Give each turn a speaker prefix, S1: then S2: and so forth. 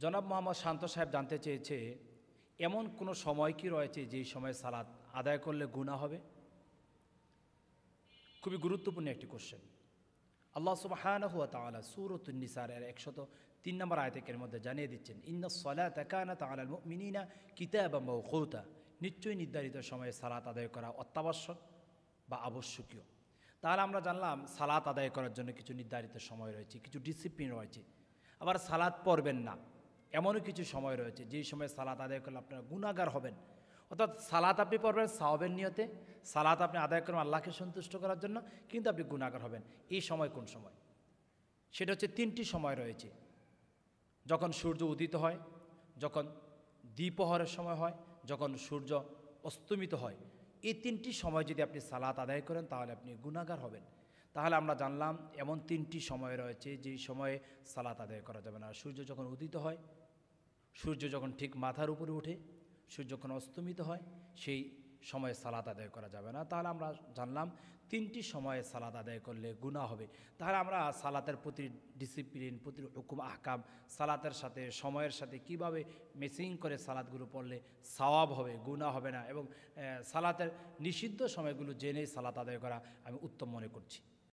S1: জনাব মোহাম্মদ শান্ত সাহেব জানতে চেয়েছে, এমন কোনো সময় কি রয়েছে যেই সময় সালাত আদায় করলে গুনাহ হবে? খুবই গুরুত্বপূর্ণ একটি কোশ্চেন। আল্লাহ সুবহানাহু ওয়া তাআলা সূরাতুন নিসার 103 নম্বর আয়াতের মধ্যে জানিয়ে দিচ্ছেন, ইন্নাস সালাতা কানাত আলাল মুমিনিনা কিতাবাম মাওকুতা, নিশ্চয়ই নির্ধারিত সময়ে সালাত আদায় করা অত্যাবশ্যক বা আবশ্যকীয়। তাহলে আমরা জানলাম সালাত আদায় করার জন্য কিছু নির্ধারিত সময় রয়েছে, কিছু ডিসিপ্লিন রয়েছে। আবার সালাত পড়বেন না এমনও কিছু সময় রয়েছে যেই সময় সালাত আদায় করলে আপনারা গুনাহগার হবেন। অর্থাৎ সালাত আপনি পড়বেন সওয়াবের নিয়তে, সালাত আপনি আদায় করবেন আল্লাহকে সন্তুষ্ট করার জন্য, কিন্তু আপনি গুনাহগার হবেন। এই সময় কোন সময়? সেটা হচ্ছে 3টি সময় রয়েছে। যখন সূর্য উদিত হয়, যখন দ্বিপ্রহরের সময় হয়, যখন সূর্য অস্তমিত হয়। এই 3টি সময় যদি আপনি সালাত আদায় করেন তাহলে আপনি গুনাহগার হবেন। তাহলে আমরা জানলাম এমন 3টি সময় রয়েছে যেই সময়ে সালাত আদায় করা যাবে না। সূর্য যখন উদিত হয়, সূর্য যখন ঠিক মাথার উপরে ওঠে, সূর্য যখন অস্তমিত হয়, সেই সময়ে সালাত আদায় করা যাবে না। তাহলে আমরা জানলাম 3টি সময়ে সালাত আদায় করলে গুনাহ হবে। তাহলে আমরা সালাতের প্রতি ডিসিপ্লিন, প্রতি হুকুম আহকাম, সালাতের সাথে সময়ের সাথে কিভাবে ম্যাচিং করে সালাতগুলো পড়লে সওয়াব হবে, গুনাহ হবে না, এবং সালাতের নিষিদ্ধ সময়গুলো জেনেই সালাত আদায় করা আমি উত্তম মনে করছি।